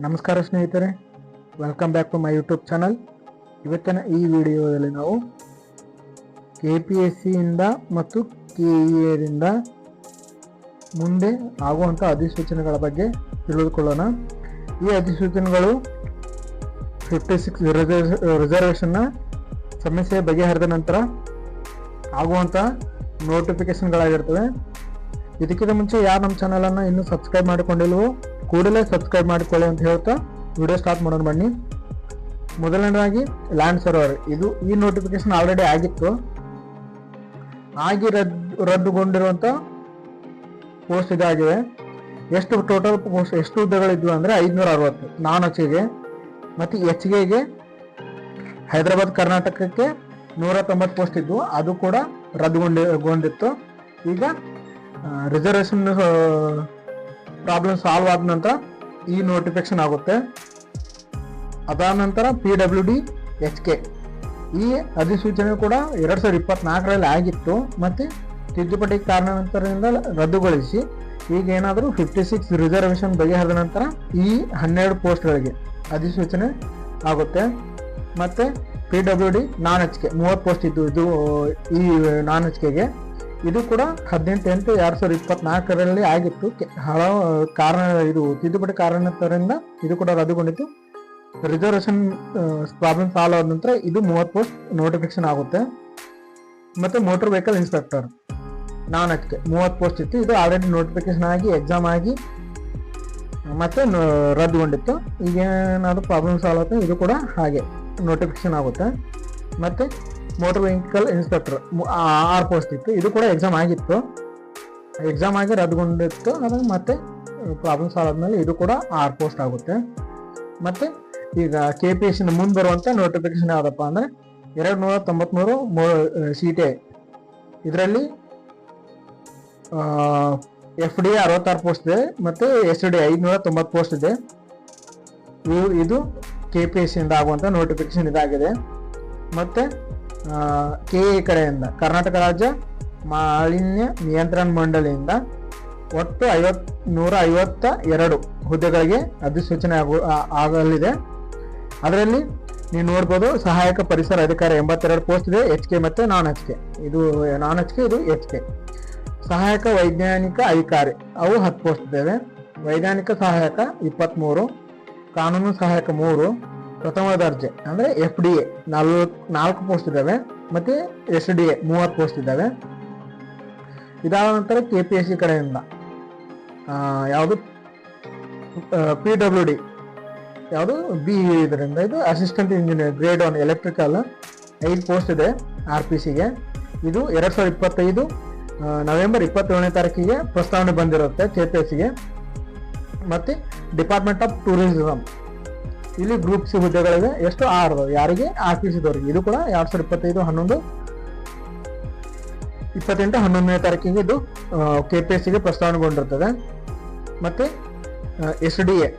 ನಮಸ್ಕಾರ ಸ್ನೇಹಿತರೆ, welcome back to my YouTube channel. ಇವತ್ತಿನ ಈ ವಿಡಿಯೋದಲ್ಲಿ ನಾವು KPSC ಇಂದ ಮತ್ತು KEAದಿಂದ ಮುಂದೆ ಆಗುವಂಥ ಅಧಿಸೂಚನೆಗಳ ಬಗ್ಗೆ ತಿಳಿದುಕೊಳ್ಳೋಣ. ಈ ಅಧಿಸೂಚನೆಗಳು 56 ರಿಸರ್ವೇಷನ್ನ ಸಮಸ್ಯೆ ಬಗೆಹರಿದ ನಂತರ ಆಗುವಂಥ ನೋಟಿಫಿಕೇಶನ್ಗಳಾಗಿರ್ತವೆ. ಇದಕ್ಕಿಂತ ಮುಂಚೆ ಯಾರು ನಮ್ಮ ಚಾನಲನ್ನು ಇನ್ನೂ ಸಬ್ಸ್ಕ್ರೈಬ್ ಮಾಡಿಕೊಂಡಿಲ್ವೋ ಕೂಡಲೇ ಸಬ್ಸ್ಕ್ರೈಬ್ ಮಾಡಿಕೊಳ್ಳಿ ಅಂತ ಹೇಳ್ತಾ ವಿಡಿಯೋ ಸ್ಟಾರ್ಟ್ ಮಾಡೋಣ ಬನ್ನಿ. ಮೊದಲನೇದಾಗಿ ಲ್ಯಾಂಡ್ ಸರ್ವರ್, ಇದು ಈ ನೋಟಿಫಿಕೇಶನ್ ಆಲ್ರೆಡಿ ಆಗಿತ್ತು. ಆಗಿ ರದ್ದುಗೊಂಡಿರುವಂಥ ಪೋಸ್ಟ್ ಇದಾಗಿವೆ. ಎಷ್ಟು ಟೋಟಲ್ ಪೋಸ್ಟ್ ಎಷ್ಟು ಹುದ್ದೆಗಳಿದ್ವು ಅಂದರೆ 560 ನಾನ್ HK ಮತ್ತು HKಗೆ ಹೈದರಾಬಾದ್ ಕರ್ನಾಟಕಕ್ಕೆ 190 ಪೋಸ್ಟ್ ಇದ್ವು, ಅದು ಕೂಡ ರದ್ದುಗೊಂಡಿತ್ತು. ಈಗ ರಿಸರ್ವೇಷನ್ ಪ್ರಾಬ್ಲಮ್ ಸಾಲ್ವ್ ಆದ ನಂತರ ಈ ನೋಟಿಫಿಕೇಶನ್ ಆಗುತ್ತೆ. ಅದಾದ ನಂತರ PWD HK ಈ ಅಧಿಸೂಚನೆ ಕೂಡ 2024ರಲ್ಲಿ ಆಗಿತ್ತು, ಮತ್ತು ತಿದ್ದುಪಡಿ ಕಾರಣಾಂತರದಿಂದ ರದ್ದುಗೊಳಿಸಿ ಈಗ ಏನಾದರೂ 56 ರಿಸರ್ವೇಷನ್ ಬಗೆಹರಿದ ನಂತರ ಈ 12 ಪೋಸ್ಟ್ಗಳಿಗೆ ಅಧಿಸೂಚನೆ ಆಗುತ್ತೆ. ಮತ್ತು PWD ನಾನ್ HK 30 ಪೋಸ್ಟ್ ಇದ್ದು ಇದು ಈ ನಾನ್ HKಗೆ ಇದು ಕೂಡ 18/8/2024ರಲ್ಲಿ ಆಗಿತ್ತು. ಹಲವು ಕಾರಣ ಇದು ತಿದ್ದುಪಡಿ ಕಾರಣಾಂತರದಿಂದ ಇದು ಕೂಡ ರದ್ದುಗೊಂಡಿತ್ತು. ರಿಸರ್ವೇಷನ್ ಪ್ರಾಬ್ಲಮ್ ಸಾಲ್ವ್ ಆದ ನಂತರ ಇದು 30 ಪೋಸ್ಟ್ ನೋಟಿಫಿಕೇಶನ್ ಆಗುತ್ತೆ. ಮತ್ತು ಮೋಟರ್ ವೆಹಿಕಲ್ ಇನ್ಸ್ಪೆಕ್ಟರ್ ನಾನ್ HK 30 ಪೋಸ್ಟ್ ಇತ್ತು, ಇದು ಆಲ್ರೆಡಿ ನೋಟಿಫಿಕೇಶನ್ ಆಗಿ ಎಕ್ಸಾಮ್ ಆಗಿ ಮತ್ತೆ ರದ್ದುಗೊಂಡಿತ್ತು. ಈಗ ಏನಾದರೂ ಪ್ರಾಬ್ಲಮ್ ಸಾಲ್ವ್ ಆಗುತ್ತೆ, ಇದು ಕೂಡ ಹಾಗೆ ನೋಟಿಫಿಕೇಶನ್ ಆಗುತ್ತೆ. ಮತ್ತು ಮೋಟರ್ ವೆಹಿಕಲ್ ಇನ್ಸ್ಪೆಕ್ಟರ್ 6 ಪೋಸ್ಟ್ ಇತ್ತು, ಇದು ಕೂಡ ಎಕ್ಸಾಮ್ ಆಗಿತ್ತು, ಎಕ್ಸಾಮ್ ಆಗಿ ರದ್ದುಗೊಂಡಿತ್ತು. ಅದಾಗ ಮತ್ತೆ ಪ್ರಾಬ್ಲಮ್ ಸಾಲ್ವ್ ಆದಮೇಲೆ ಇದು ಕೂಡ 6 ಪೋಸ್ಟ್ ಆಗುತ್ತೆ. ಮತ್ತು ಈಗ KPSC ಮುಂದೆ ಬರುವಂಥ ನೋಟಿಫಿಕೇಶನ್ ಯಾವುದಪ್ಪ ಅಂದರೆ 293 CTI, ಇದರಲ್ಲಿ FDA 66 ಪೋಸ್ಟ್ ಇದೆ ಮತ್ತು SDA 590 ಪೋಸ್ಟ್ ಇದೆ. ಇದು KPSC ಇಂದ ಆಗುವಂಥ ನೋಟಿಫಿಕೇಶನ್ ಇದಾಗಿದೆ. ಮತ್ತು KE ಕಡೆಯಿಂದ ಕರ್ನಾಟಕ ರಾಜ್ಯ ಮಾಲಿನ್ಯ ನಿಯಂತ್ರಣ ಮಂಡಳಿಯಿಂದ ಒಟ್ಟು 152 ಹುದ್ದೆಗಳಿಗೆ ಅಧಿಸೂಚನೆ ಆಗಲಿದೆ. ಅದರಲ್ಲಿ ನೀವು ನೋಡ್ಬೋದು, ಸಹಾಯಕ ಪರಿಸರ ಅಧಿಕಾರಿ 82 ಪೋಸ್ಟ್ ಇದೆ, HK ಮತ್ತು ನಾನ್ HK. ಇದು ನಾನ್ HK, ಇದು HK. ಸಹಾಯಕ ವೈಜ್ಞಾನಿಕ ಅಧಿಕಾರಿ ಅವು 10 ಪೋಸ್ಟ್ ಇದ್ದಾವೆ. ವೈಜ್ಞಾನಿಕ ಸಹಾಯಕ 23, ಕಾನೂನು ಸಹಾಯಕ 3, ಪ್ರಥಮ ದರ್ಜೆ ಅಂದರೆ FDA 4 ಪೋಸ್ಟ್ ಇದ್ದಾವೆ, ಮತ್ತು SDA 30 ಪೋಸ್ಟ್ ಇದ್ದಾವೆ. ಇದಾದ ನಂತರ KPSC ಕಡೆಯಿಂದ ಯಾವುದು PWD ಯಾವುದು ಇದರಿಂದ ಇದು assistant engineer grade 1 electrical 5 post ಇದೆ RPCಗೆ. ಇದು 2025 ನವೆಂಬರ್ 27ನೇ ತಾರೀಕಿಗೆ ಪ್ರಸ್ತಾವನೆ ಬಂದಿರುತ್ತೆ KPSCಗೆ. ಮತ್ತು ಡಿಪಾರ್ಟ್ಮೆಂಟ್ ಆಫ್ ಟೂರಿಸಂ ಇಲ್ಲಿ ಗ್ರೂಪ್ ಸಿ ಹುದ್ದೆಗಳಿವೆ. ಎಷ್ಟು 6 ಯಾರಿಗೆ RPCದವರಿಗೆ. ಇದು ಕೂಡ 2028/11ನೇ ತಾರೀಕಿಗೆ ಇದು KPSCಗೆ ಪ್ರಸ್ತಾವನೆಗೊಂಡಿರ್ತದೆ. ಮತ್ತು SDA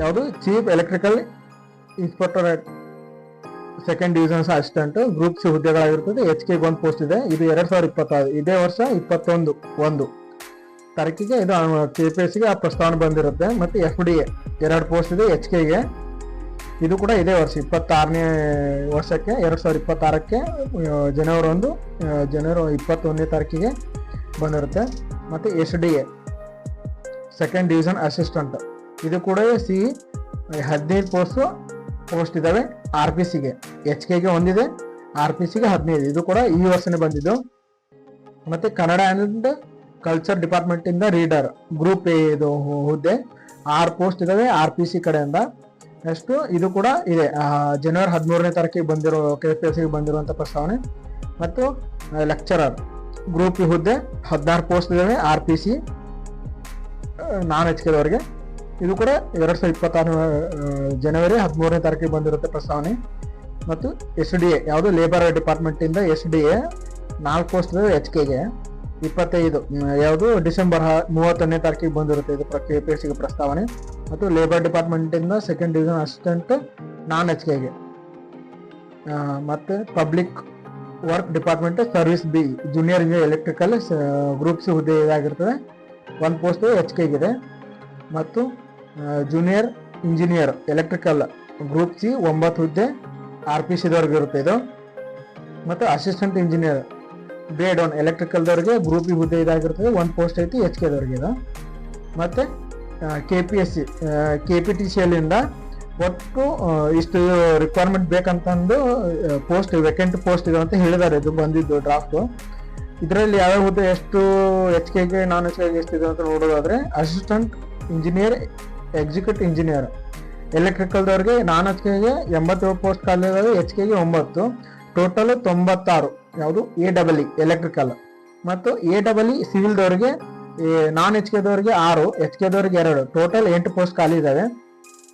ಯಾವುದು chief electrical inspector second division assistant group C ಹುದ್ದೆಗಳಾಗಿರ್ತದೆ. HKಗೆ 1 ಪೋಸ್ಟ್ ಇದೆ. ಇದು 2026 ಇದೇ ವರ್ಷ 21 ತಾರೀಕಿಗೆ ಇದು KPSCಗೆ ಆ ಪ್ರಸ್ತಾವನೆ ಬಂದಿರುತ್ತೆ. ಮತ್ತು FDA 2 ಪೋಸ್ಟ್ ಇದೆ HKಗೆ. ಇದು ಕೂಡ ಇದೇ ವರ್ಷ 26ನೇ ವರ್ಷಕ್ಕೆ 2026ಕ್ಕೆ ಜನವರಿ 21ನೇ ತಾರೀಕಿಗೆ ಬಂದಿರುತ್ತೆ. ಮತ್ತು SDA ಸೆಕೆಂಡ್ ಡಿವಿಷನ್ ಅಸಿಸ್ಟೆಂಟ್ ಇದು ಕೂಡ 15 ಪೋಸ್ಟ್ ಇದ್ದಾವೆ RPCಗೆ. HKಗೆ 1 ಇದೆ, RPCಗೆ 15. ಇದು ಕೂಡ ಈ ವರ್ಷನೇ ಬಂದಿದ್ದು. ಮತ್ತು ಕನ್ನಡ ಆ್ಯಂಡ್ ಕಲ್ಚರ್ ಡಿಪಾರ್ಟ್ಮೆಂಟಿಂದ ರೀಡರ್ ಗ್ರೂಪ್ ಎ ಇದು ಹುದ್ದೆ 6 ಪೋಸ್ಟ್ ಇದ್ದಾವೆ RPC ಕಡೆಯಿಂದ. ನೆಕ್ಸ್ಟು ಇದು ಕೂಡ ಇದೆ ಜನವರಿ 13ನೇ ತಾರೀಕಿಗೆ ಬಂದಿರೋ KPSCಗೆ ಬಂದಿರುವಂಥ ಪ್ರಸ್ತಾವನೆ. ಮತ್ತು ಲೆಕ್ಚರರ್ ಗ್ರೂಪ್ ಇ ಹುದ್ದೆ 16 ಪೋಸ್ಟ್ ಇದ್ದಾವೆ RPC ನಾನ್ HKದವರಿಗೆ. ಇದು ಕೂಡ 2026 ಜನವರಿ 13ನೇ ತಾರೀಕಿಗೆ ಬಂದಿರುತ್ತೆ ಪ್ರಸ್ತಾವನೆ. ಮತ್ತು SDA ಯಾವುದು ಲೇಬರ್ ಡಿಪಾರ್ಟ್ಮೆಂಟಿಂದ SDA 4 ಪೋಸ್ಟ್ ಇದ್ದಾವೆ HKಗೆ 25 ಯಾವುದು ಡಿಸೆಂಬರ್ 31ನೇ ತಾರೀಕಿಗೆ ಬಂದಿರುತ್ತೆ ಇದು KPSCಗೆ ಪ್ರಸ್ತಾವನೆ. ಮತ್ತು ಲೇಬರ್ ಡಿಪಾರ್ಟ್ಮೆಂಟಿಂದ ಸೆಕೆಂಡ್ ಡಿವಿಷನ್ ಅಸಿಸ್ಟೆಂಟ್ ನಾನ್ HKಗೆ. ಮತ್ತು public work department service B junior engineer electrical group C ಹುದ್ದೆ ಇದಾಗಿರ್ತದೆ. 1 ಪೋಸ್ಟ್ HKಗಿದೆ. ಮತ್ತು junior engineer electrical group C 9 ಹುದ್ದೆ RPC ದವ್ರಿಗೆ ಇರುತ್ತೆ ಇದು. ಮತ್ತು ಅಸಿಸ್ಟೆಂಟ್ ಇಂಜಿನಿಯರ್ ಗ್ರೇಡ್ 1 ಎಲೆಕ್ಟ್ರಿಕಲ್ದವ್ರಿಗೆ ಗ್ರೂಪ್ ಬಿ ಹುದ್ದೆ ಇದಾಗಿರ್ತದೆ, 1 ಪೋಸ್ಟ್ ಐತಿ HK ದವ್ರಿಗೆ ಇದು. ಮತ್ತು KPSC KPTCL ಒಟ್ಟು ಇಷ್ಟು ರಿಕ್ವೈರ್ಮೆಂಟ್ ಬೇಕಂತಂದು ಪೋಸ್ಟ್ ವೇಕೆಂಟ್ ಪೋಸ್ಟ್ ಇದೆ ಅಂತ ಹೇಳಿದ್ದಾರೆ. ಇದು ಬಂದಿದ್ದು ಡ್ರಾಫ್ಟು. ಇದರಲ್ಲಿ ಯಾವ್ಯಾವ ಹುದ್ದೆ ಎಷ್ಟು HKಗೆ ನಾನ್ HKಗೆ ಎಷ್ಟಿದೆ ಅಂತ ನೋಡೋದಾದ್ರೆ, ಅಸಿಸ್ಟೆಂಟ್ ಇಂಜಿನಿಯರ್ ಎಕ್ಸಿಕ್ಯೂಟಿವ್ ಇಂಜಿನಿಯರ್ ಎಲೆಕ್ಟ್ರಿಕಲ್ದವ್ರಿಗೆ ನಾನ್ HKಗೆ 87 ಪೋಸ್ಟ್ ಖಾಲಿ ಇದಾವೆ, HKಗೆ 9, ಟೋಟಲ್ 96. ಯಾವುದು AEE ಎಲೆಕ್ಟ್ರಿಕಲ್. ಮತ್ತು AEE ಸಿವಿಲ್ದವ್ರಿಗೆ ನಾನ್ HKದವ್ರಿಗೆ 6, HKದವ್ರಿಗೆ 2, ಟೋಟಲ್ 8 ಪೋಸ್ಟ್ ಖಾಲಿ ಇದಾವೆ.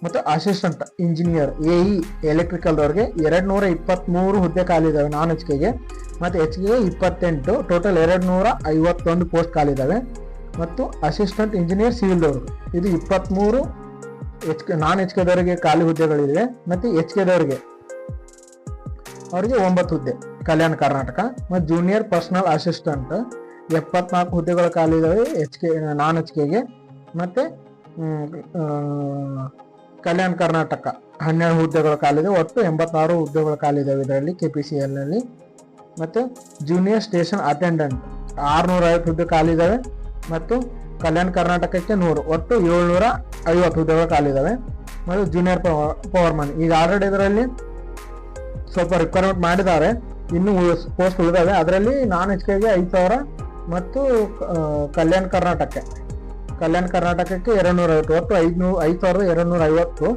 ಮತ್ತು ಅಸಿಸ್ಟೆಂಟ್ ಇಂಜಿನಿಯರ್ AE ಎಲೆಕ್ಟ್ರಿಕಲ್ದವ್ರಿಗೆ 223 ಹುದ್ದೆ ಖಾಲಿ ಇದಾವೆ ನಾನ್ HKಗೆ, ಮತ್ತು HKಗೆ 28, ಟೋಟಲ್ 251 ಪೋಸ್ಟ್ ಖಾಲಿ ಇದಾವೆ. ಮತ್ತು ಅಸಿಸ್ಟೆಂಟ್ ಇಂಜಿನಿಯರ್ ಸಿವಿಲ್ದವ್ರಿಗೆ ಇದು 23 ನಾನ್ HKದವರಿಗೆ ಖಾಲಿ ಹುದ್ದೆಗಳಿವೆ. ಮತ್ತು HKದವ್ರಿಗೆ ಅವರಿಗೆ 9 ಹುದ್ದೆ ಕಲ್ಯಾಣ ಕರ್ನಾಟಕ. ಮತ್ತು ಜೂನಿಯರ್ ಪರ್ಸನಲ್ ಅಸಿಸ್ಟೆಂಟ್ 74 ಹುದ್ದೆಗಳು ಖಾಲಿ ಇದಾವೆ ನಾನ್ HKಗೆ. ಮತ್ತು ಕಲ್ಯಾಣ ಕರ್ನಾಟಕ 12 ಹುದ್ದೆಗಳು ಖಾಲಿ ಇದೆ, ಒಟ್ಟು 86 ಹುದ್ದೆಗಳು ಖಾಲಿ ಇದಾವೆ ಇದರಲ್ಲಿ KPCL ನಲ್ಲಿ. ಮತ್ತು ಜೂನಿಯರ್ ಸ್ಟೇಷನ್ ಅಟೆಂಡೆಂಟ್ 650 ಹುದ್ದೆ ಖಾಲಿ ಇದಾವೆ. ಮತ್ತು ಕಲ್ಯಾಣ ಕರ್ನಾಟಕಕ್ಕೆ 100, ಒಟ್ಟು 750 ಹುದ್ದೆಗಳು ಖಾಲಿ ಇದಾವೆ. ಮತ್ತು ಜೂನಿಯರ್ ಪವರ್ಮನ್ ಈಗ ಆಲ್ರೆಡಿ ಇದರಲ್ಲಿ ಸ್ವಲ್ಪ ರಿಕ್ವೈರ್ಮೆಂಟ್ ಮಾಡಿದ್ದಾರೆ, ಇನ್ನೂ ಪೋಸ್ಟ್ ಉಳಿದಾವೆ. ಅದರಲ್ಲಿ ನಾನ್ HKಗೆ 5000 ಮತ್ತು ಕಲ್ಯಾಣ ಕರ್ನಾಟಕಕ್ಕೆ 250, ಒಟ್ಟು 5250.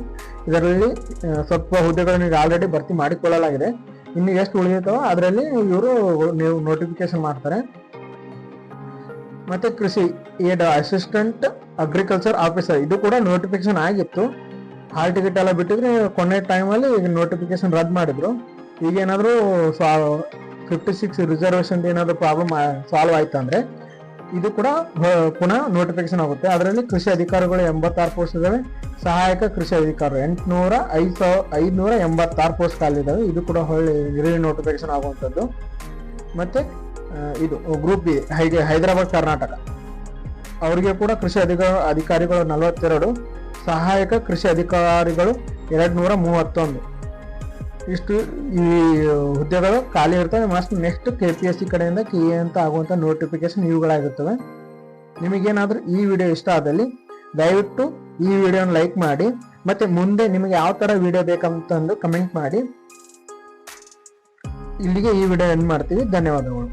ಇದರಲ್ಲಿ ಸ್ವಲ್ಪ ಹುದ್ದೆಗಳನ್ನು ಈಗ ಆಲ್ರೆಡಿ ಭರ್ತಿ ಮಾಡಿಕೊಳ್ಳಲಾಗಿದೆ. ಇನ್ನು ಎಷ್ಟು ಉಳಿದಿದ್ದಾವೋ ಅದರಲ್ಲಿ ಇವರು ನೀವು ನೋಟಿಫಿಕೇಶನ್ ಮಾಡ್ತಾರೆ. ಮತ್ತೆ ಕೃಷಿ ಅಸಿಸ್ಟೆಂಟ್ ಅಗ್ರಿಕಲ್ಚರ್ ಆಫೀಸರ್ ಇದು ಕೂಡ ನೋಟಿಫಿಕೇಶನ್ ಆಗಿತ್ತು. ಹಾಲ್ ಟಿಕೆಟ್ ಎಲ್ಲ ಬಿಟ್ಟಿದ್ರೆ ಕೊನೆ ಟೈಮಲ್ಲಿ ಈಗ ನೋಟಿಫಿಕೇಶನ್ ರದ್ದು ಮಾಡಿದ್ರು. ಈಗ ಏನಾದರೂ 56 ರಿಸರ್ವೇಶನ್ ಏನಾದರೂ ಪ್ರಾಬ್ಲಮ್ ಸಾಲ್ವ್ ಆಯ್ತು ಅಂದ್ರೆ ಇದು ಕೂಡ ಪುನಃ ನೋಟಿಫಿಕೇಶನ್ ಆಗುತ್ತೆ. ಅದರಲ್ಲಿ ಕೃಷಿ ಅಧಿಕಾರಿಗಳು 86 ಪೋಸ್ಟ್ ಇದಾವೆ, ಸಹಾಯಕ ಕೃಷಿ ಅಧಿಕಾರಿ 586 ಪೋಸ್ಟ್ ಖಾಲಿ ಇದಾವೆ. ಇದು ಕೂಡ ಹೊಳ್ಳಿ ನೋಟಿಫಿಕೇಶನ್ ಆಗುವಂಥದ್ದು. ಮತ್ತೆ ಇದು ಗ್ರೂಪ್ ಬಿ ಹೈದರಾಬಾದ್ ಕರ್ನಾಟಕ ಅವರಿಗೆ ಕೂಡ ಕೃಷಿ ಅಧಿಕಾರಿಗಳು 42, ಸಹಾಯಕ ಕೃಷಿ ಅಧಿಕಾರಿಗಳು 231. ಇಷ್ಟು ಈ ಹುದ್ದೆಗಳು ಖಾಲಿ ಇರ್ತವೆ. ಮಸ್ಟ್ ನೆಕ್ಸ್ಟ್ KPSC ಕಡೆಯಿಂದ KA ಅಂತ ಆಗುವಂಥ ನೋಟಿಫಿಕೇಶನ್ ಇವುಗಳಾಗಿರ್ತವೆ. ನಿಮಗೇನಾದರೂ ಈ ವಿಡಿಯೋ ಇಷ್ಟ ಆದಲ್ಲಿ ದಯವಿಟ್ಟು ಈ ವಿಡಿಯೋನ ಲೈಕ್ ಮಾಡಿ, ಮತ್ತೆ ಮುಂದೆ ನಿಮಗೆ ಯಾವ ಥರ ವಿಡಿಯೋ ಬೇಕಂತಂದು ಕಮೆಂಟ್ ಮಾಡಿ. ಇಲ್ಲಿಗೆ ಈ ವಿಡಿಯೋ ಎಂಡ್ ಮಾಡ್ತೀವಿ. ಧನ್ಯವಾದಗಳು.